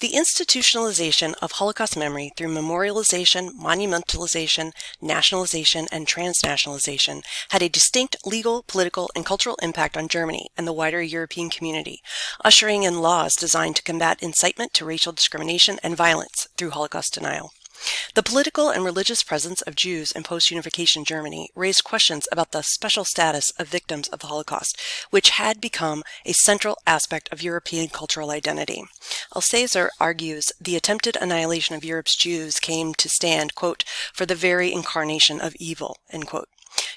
The institutionalization of Holocaust memory through memorialization, monumentalization, nationalization, and transnationalization had a distinct legal, political, and cultural impact on Germany and the wider European community, ushering in laws designed to combat incitement to racial discrimination and violence through Holocaust denial. The political and religious presence of Jews in post-unification Germany raised questions about the special status of victims of the Holocaust, which had become a central aspect of European cultural identity. Althusser argues the attempted annihilation of Europe's Jews came to stand, quote, for the very incarnation of evil, end quote.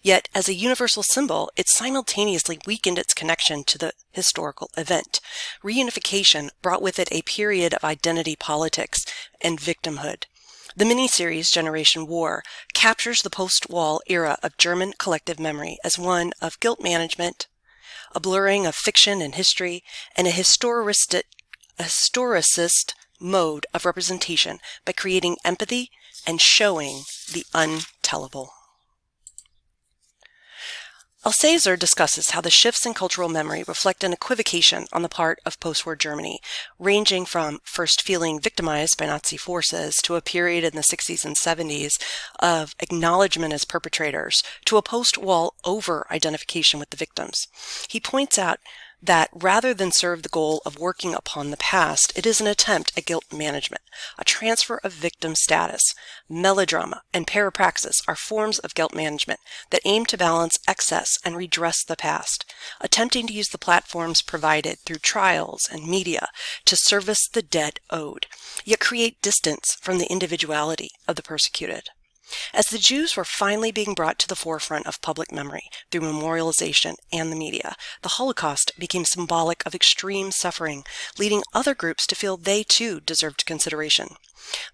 Yet, as a universal symbol, it simultaneously weakened its connection to the historical event. Reunification brought with it a period of identity politics and victimhood. The miniseries Generation War captures the post-war era of German collective memory as one of guilt management, a blurring of fiction and history, and a historicist mode of representation by creating empathy and showing the untellable. Althusser discusses how the shifts in cultural memory reflect an equivocation on the part of post-war Germany, ranging from first feeling victimized by Nazi forces to a period in the 60s and 70s of acknowledgement as perpetrators to a post-war over-identification with the victims. He points out that rather than serve the goal of working upon the past, it is an attempt at guilt management, a transfer of victim status. Melodrama and parapraxis are forms of guilt management that aim to balance excess and redress the past, attempting to use the platforms provided through trials and media to service the debt owed, yet create distance from the individuality of the persecuted. As the Jews were finally being brought to the forefront of public memory through memorialization and the media, the Holocaust became symbolic of extreme suffering, leading other groups to feel they too deserved consideration.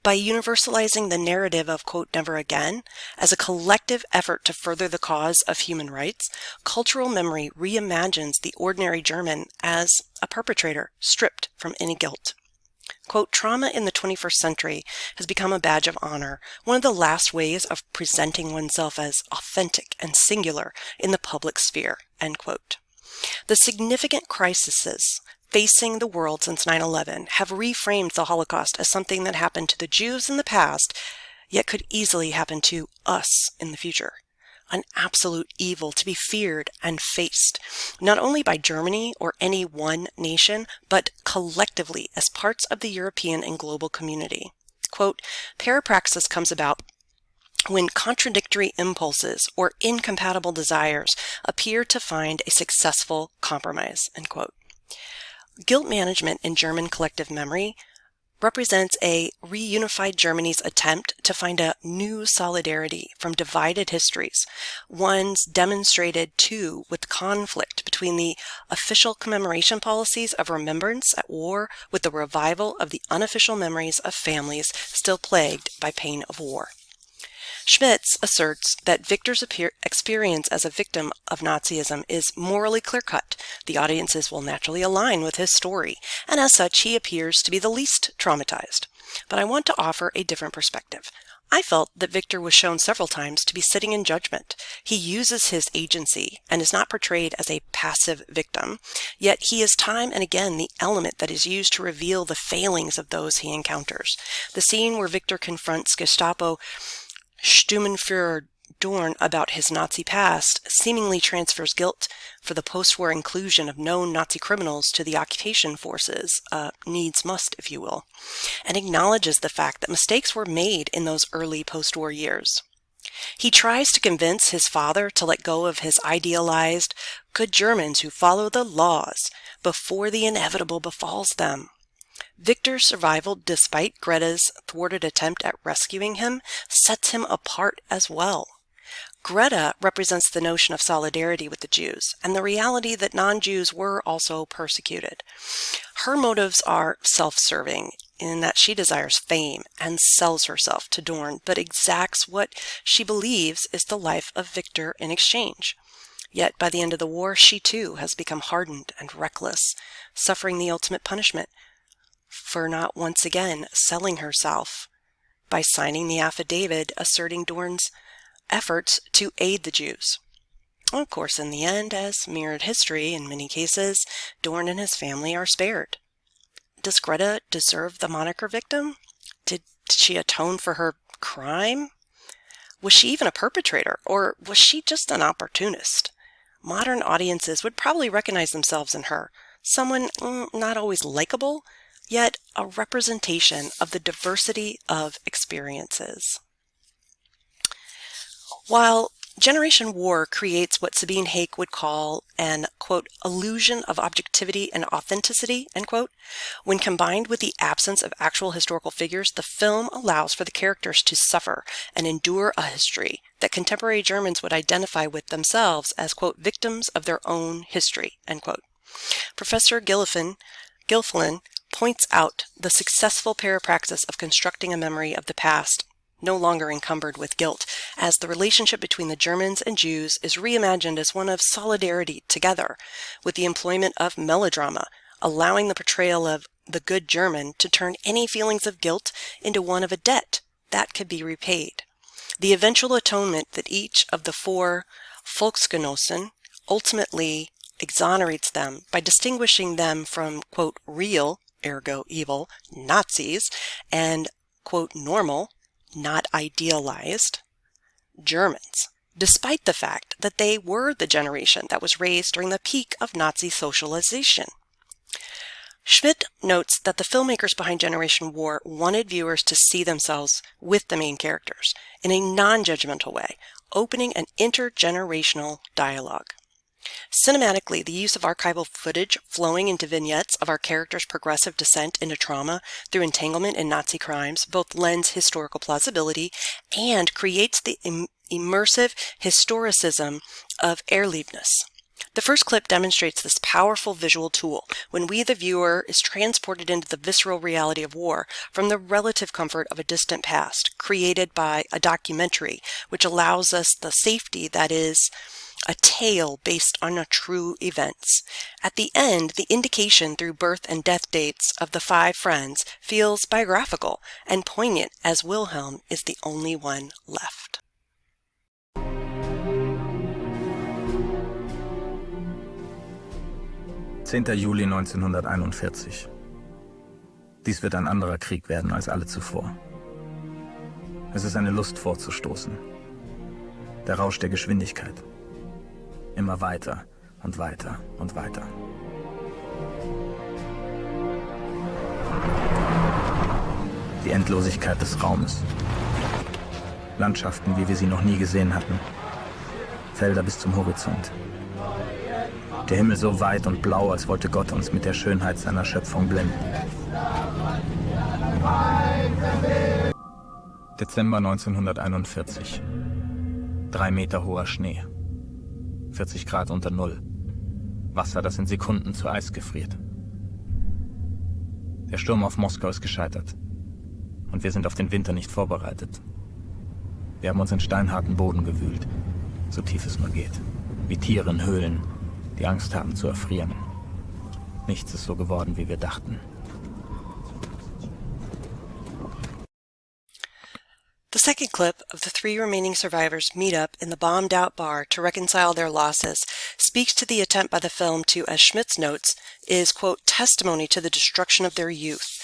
By universalizing the narrative of, quote, never again, as a collective effort to further the cause of human rights, cultural memory reimagines the ordinary German as a perpetrator stripped from any guilt. Quote, trauma in the 21st century has become a badge of honor, one of the last ways of presenting oneself as authentic and singular in the public sphere, end quote. The significant crises facing the world since 9/11 have reframed the Holocaust as something that happened to the Jews in the past, yet could easily happen to us in the future. An absolute evil to be feared and faced, not only by Germany or any one nation, but collectively as parts of the European and global community. Quote, parapraxis comes about when contradictory impulses or incompatible desires appear to find a successful compromise, end quote. Guilt management in German collective memory represents a reunified Germany's attempt to find a new solidarity from divided histories, ones demonstrated too with conflict between the official commemoration policies of remembrance at war with the revival of the unofficial memories of families still plagued by pain of war. Schmitz asserts that Victor's experience as a victim of Nazism is morally clear-cut. The audiences will naturally align with his story, and as such he appears to be the least traumatized. But I want to offer a different perspective. I felt that Victor was shown several times to be sitting in judgment. He uses his agency and is not portrayed as a passive victim, yet he is time and again the element that is used to reveal the failings of those he encounters. The scene where Victor confronts Gestapo Sturmenführer Dorn about his Nazi past seemingly transfers guilt for the post-war inclusion of known Nazi criminals to the occupation forces, needs must, if you will, and acknowledges the fact that mistakes were made in those early post-war years. He tries to convince his father to let go of his idealized good Germans who follow the laws before the inevitable befalls them. Victor's survival, despite Greta's thwarted attempt at rescuing him, sets him apart as well. Greta represents the notion of solidarity with the Jews and the reality that non-Jews were also persecuted. Her motives are self-serving in that she desires fame and sells herself to Dorn, but exacts what she believes is the life of Victor in exchange. Yet by the end of the war, she too has become hardened and reckless, suffering the ultimate punishment for not once again selling herself by signing the affidavit asserting Dorn's efforts to aid the Jews. Of course, in the end, as mirrored history in many cases, Dorn and his family are spared. does Greta deserve the moniker victim? Did she atone for her crime? Was she even a perpetrator, or was she just an opportunist? Modern audiences would probably recognize themselves in her, someone not always likable, yet a representation of the diversity of experiences. While Generation War creates what Sabine Haake would call an, quote, illusion of objectivity and authenticity, end quote, when combined with the absence of actual historical figures, the film allows for the characters to suffer and endure a history that contemporary Germans would identify with themselves as, quote, victims of their own history, end quote. Professor Gilfillan points out the successful parapraxis of constructing a memory of the past no longer encumbered with guilt, as the relationship between the Germans and Jews is reimagined as one of solidarity together, with the employment of melodrama, allowing the portrayal of the good German to turn any feelings of guilt into one of a debt that could be repaid. The eventual atonement that each of the four Volksgenossen ultimately exonerates them by distinguishing them from, quote, real, ergo evil, Nazis, and, quote, normal, not idealized, Germans, despite the fact that they were the generation that was raised during the peak of Nazi socialization. Schmidt notes that the filmmakers behind Generation War wanted viewers to see themselves with the main characters in a non-judgmental way, opening an intergenerational dialogue. Cinematically, the use of archival footage flowing into vignettes of our characters' progressive descent into trauma through entanglement in Nazi crimes both lends historical plausibility and creates the immersive historicism of Erlebnis. The first clip demonstrates this powerful visual tool when we, the viewer, is transported into the visceral reality of war from the relative comfort of a distant past, created by a documentary, which allows us the safety that is a tale based on true events. At the end, the indication through birth and death dates of the five friends feels biographical and poignant, as Wilhelm is the only one left. Juli 1941. Dies wird ein anderer Krieg werden als alle zuvor. Es ist eine Lust vorzustoßen. Der Rausch der Geschwindigkeit. Immer weiter und weiter und weiter. Die Endlosigkeit des Raumes. Landschaften, wie wir sie noch nie gesehen hatten. Felder bis zum Horizont. Der Himmel so weit und blau, als wollte Gott uns mit der Schönheit seiner Schöpfung blenden. Dezember 1941. 3 Meter hoher Schnee. 40 Grad unter Null. Wasser, das in Sekunden zu Eis gefriert. Der Sturm auf Moskau ist gescheitert. Und wir sind auf den Winter nicht vorbereitet. Wir haben uns in steinharten Boden gewühlt, so tief es nur geht. Wie Tiere in Höhlen, die Angst haben zu erfrieren. Nichts ist so geworden, wie wir dachten. The second clip of the 3 remaining survivors meet up in the bombed-out bar to reconcile their losses speaks to the attempt by the film to, as Schmitz notes, is, quote, testimony to the destruction of their youth,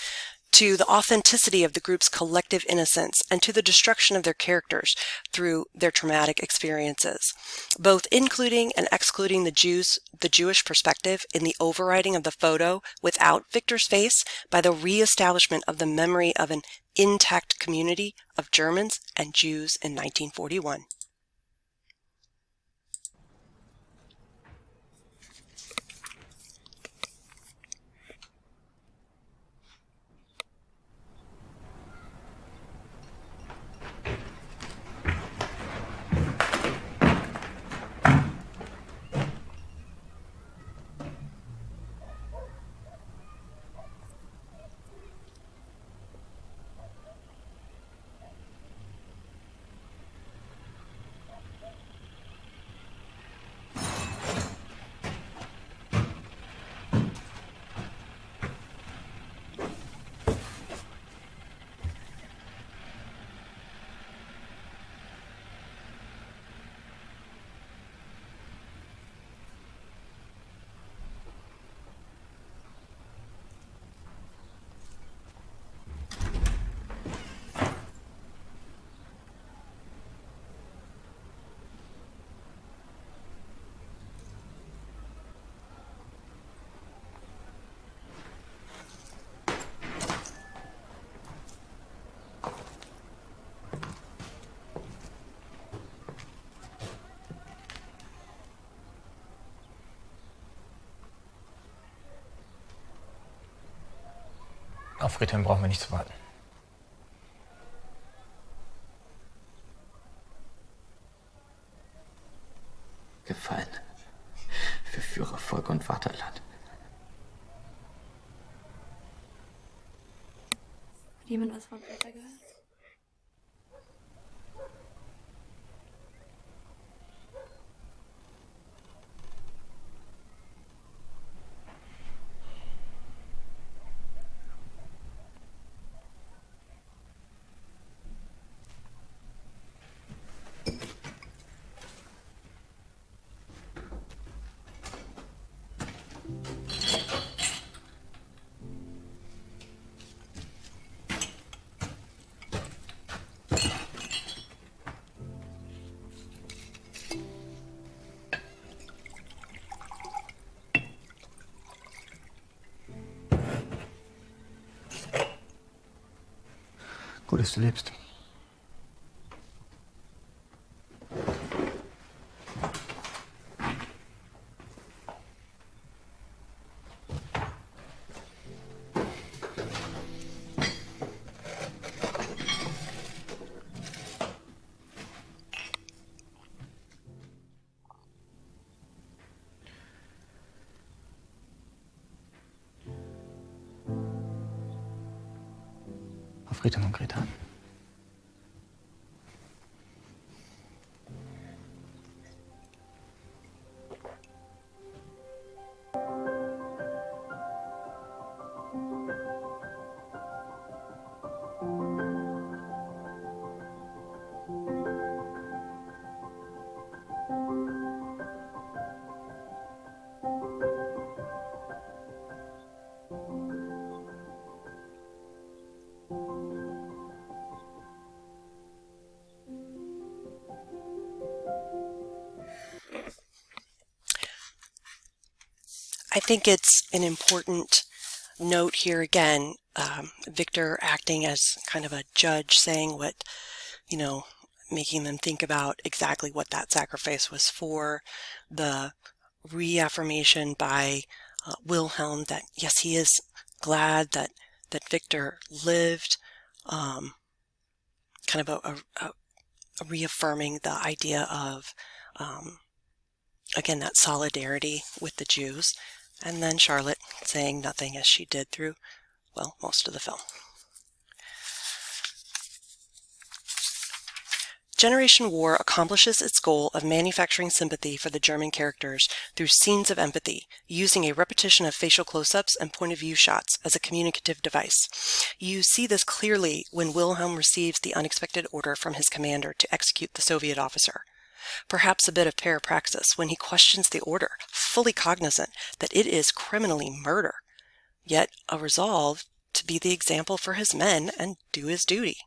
to the authenticity of the group's collective innocence, and to the destruction of their characters through their traumatic experiences, both including and excluding the Jewish perspective in the overriding of the photo without Victor's face by the re-establishment of the memory of an intact community of Germans and Jews in 1941. Auf Friedhelm brauchen wir nicht zu warten. Gefallen. Für Führer, Volk und Vaterland. Hat jemand was von Peter gehört? Gut, dass du lebst. Auf Friedhelm und Greta. I think it's an important note here again, Victor acting as kind of a judge, saying what, making them think about exactly what that sacrifice was for, the reaffirmation by Wilhelm that, yes, he is glad that Victor lived, kind of a reaffirming the idea of, again, that solidarity with the Jews. And then Charlotte saying nothing as she did through, well, most of the film. Generation War accomplishes its goal of manufacturing sympathy for the German characters through scenes of empathy, using a repetition of facial close-ups and point-of-view shots as a communicative device. You see this clearly when Wilhelm receives the unexpected order from his commander to execute the Soviet officer. Perhaps a bit of parapraxis when he questions the order, fully cognizant that it is criminally murder, yet a resolve to be the example for his men and do his duty.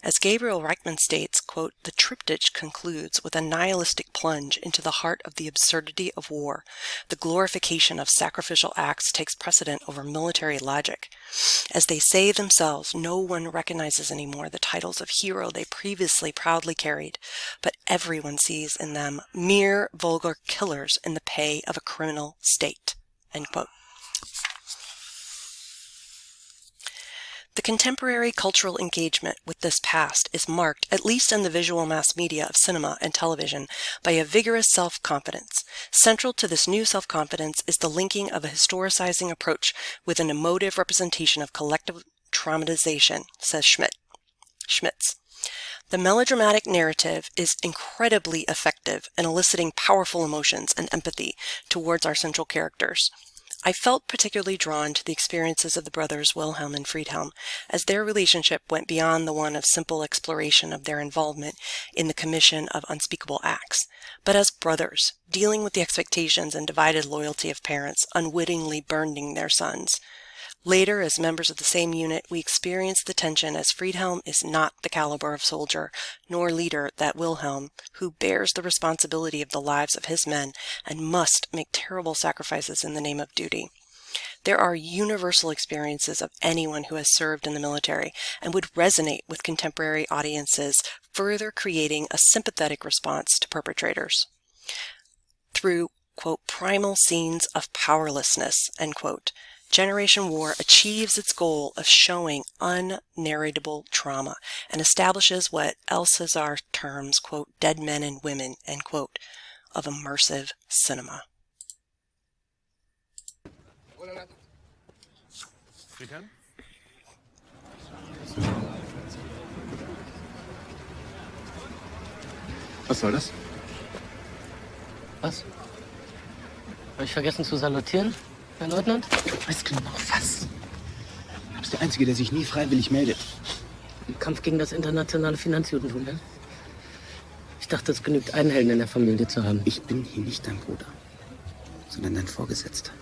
As Gabriel Reichman states, quote, "The triptych concludes with a nihilistic plunge into the heart of the absurdity of war. The glorification of sacrificial acts takes precedent over military logic. As they say themselves, no one recognizes anymore the titles of hero they previously proudly carried, but everyone sees in them mere vulgar killers in the pay of a criminal state." End quote. The contemporary cultural engagement with this past is marked, at least in the visual mass media of cinema and television, by a vigorous self-confidence. Central to this new self-confidence is the linking of a historicizing approach with an emotive representation of collective traumatization, says Schmitz. The melodramatic narrative is incredibly effective in eliciting powerful emotions and empathy towards our central characters. I felt particularly drawn to the experiences of the brothers Wilhelm and Friedhelm, as their relationship went beyond the one of simple exploration of their involvement in the commission of unspeakable acts, but as brothers, dealing with the expectations and divided loyalty of parents unwittingly burdening their sons. Later, as members of the same unit, we experience the tension as Friedhelm is not the caliber of soldier nor leader that Wilhelm, who bears the responsibility of the lives of his men and must make terrible sacrifices in the name of duty. There are universal experiences of anyone who has served in the military and would resonate with contemporary audiences, further creating a sympathetic response to perpetrators. Through, quote, primal scenes of powerlessness, end quote, Generation War achieves its goal of showing unnarratable trauma and establishes what Alcazar terms, quote, dead men and women, end quote, of immersive cinema. Friedhelm? Was soll das? Was? Habe ich vergessen zu salutieren, Herr Leutnant? Du weißt genau was. Du bist der Einzige, der sich nie freiwillig meldet. Im Kampf gegen das internationale Finanzjudentum, ja? Ich dachte, es genügt, einen Helden in der Familie zu haben. Ich bin hier nicht dein Bruder, sondern dein Vorgesetzter.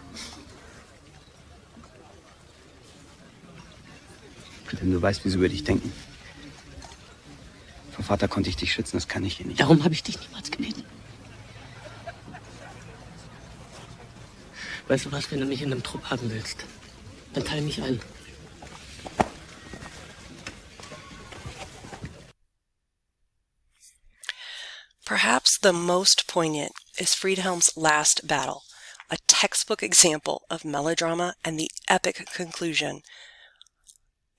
Friedhelm, du weißt, wie sie über dich denken. Vor Vater konnte ich dich schützen, das kann ich hier nicht. Darum habe ich dich niemals gebeten. Weißt du was, wenn du mich in einem Trupp haben willst, dann teile mich ein. Perhaps the most poignant is Friedhelm's last battle, a textbook example of melodrama and the epic conclusion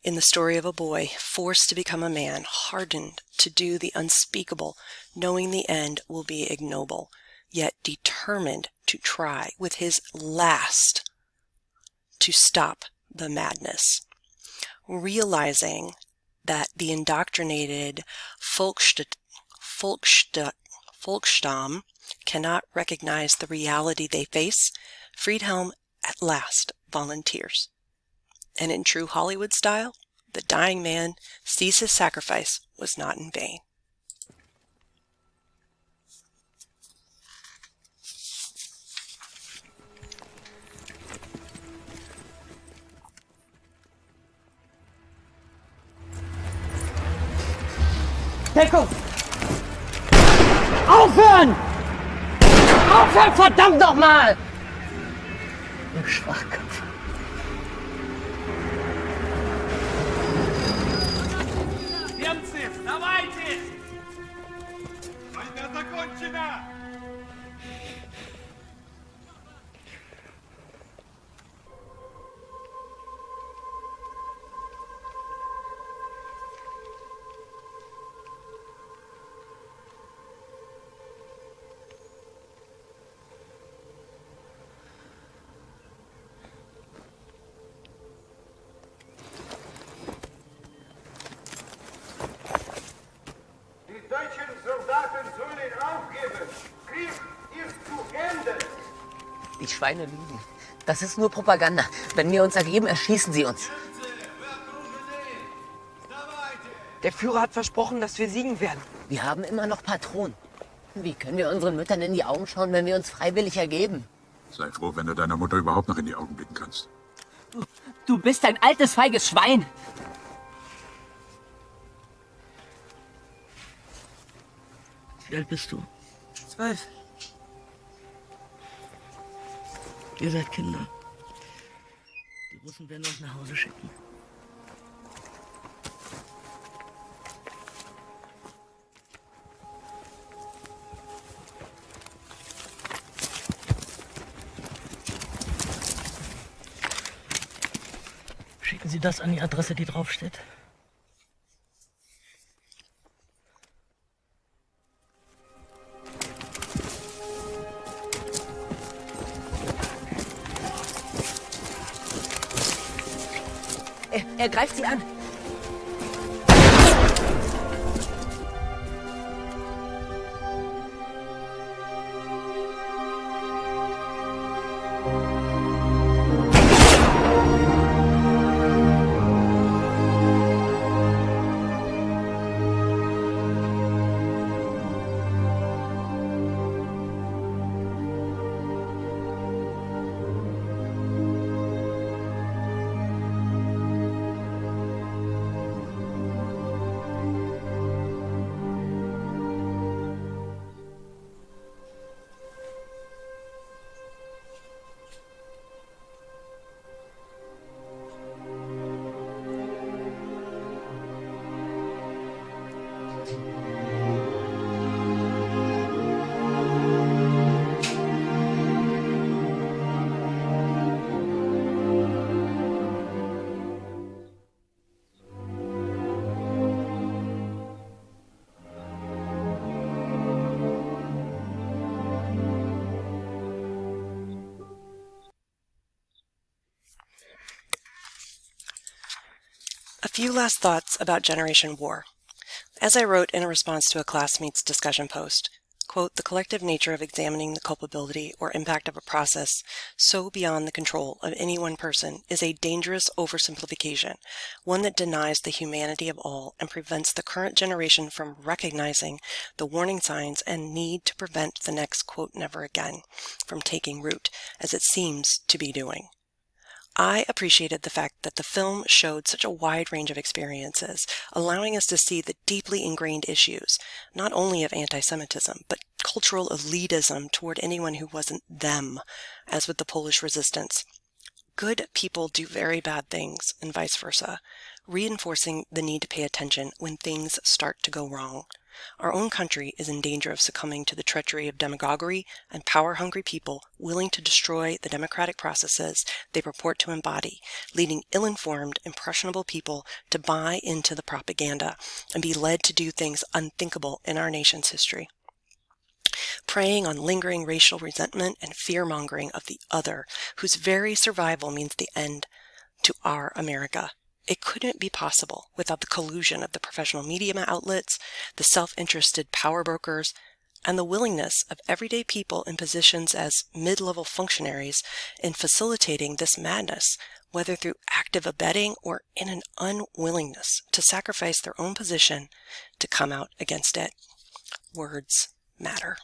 in the story of a boy forced to become a man, hardened to do the unspeakable, knowing the end will be ignoble, yet determined to try with his last to stop the madness. Realizing that the indoctrinated Volksstamm cannot recognize the reality they face, Friedhelm at last volunteers. And in true Hollywood style, the dying man sees his sacrifice was not in vain. Deckung! Aufhören! Aufhören, verdammt nochmal! Ihr Schwachköpfe. Die Schweine lügen. Das ist nur Propaganda. Wenn wir uns ergeben, erschießen sie uns. Der Führer hat versprochen, dass wir siegen werden. Wir haben immer noch Patronen. Wie können wir unseren Müttern in die Augen schauen, wenn wir uns freiwillig ergeben? Sei froh, wenn du deiner Mutter überhaupt noch in die Augen blicken kannst. Du bist ein altes, feiges Schwein. Wie alt bist du? 12. Ihr seid Kinder. Die Russen werden uns nach Hause schicken. Schicken Sie das an die Adresse, die draufsteht. Er greift sie an. A few last thoughts about Generation War. As I wrote in a response to a classmate's discussion post, quote, the collective nature of examining the culpability or impact of a process so beyond the control of any one person is a dangerous oversimplification, one that denies the humanity of all and prevents the current generation from recognizing the warning signs and need to prevent the next, quote, never again from taking root, as it seems to be doing. I appreciated the fact that the film showed such a wide range of experiences, allowing us to see the deeply ingrained issues, not only of anti-Semitism, but cultural elitism toward anyone who wasn't them, as with the Polish resistance. Good people do very bad things, and vice versa, reinforcing the need to pay attention when things start to go wrong. Our own country is in danger of succumbing to the treachery of demagoguery and power-hungry people willing to destroy the democratic processes they purport to embody, leading ill-informed, impressionable people to buy into the propaganda and be led to do things unthinkable in our nation's history. Preying on lingering racial resentment and fear-mongering of the other, whose very survival means the end to our America. It couldn't be possible without the collusion of the professional media outlets, the self-interested power brokers, and the willingness of everyday people in positions as mid-level functionaries in facilitating this madness, whether through active abetting or in an unwillingness to sacrifice their own position to come out against it. Words matter.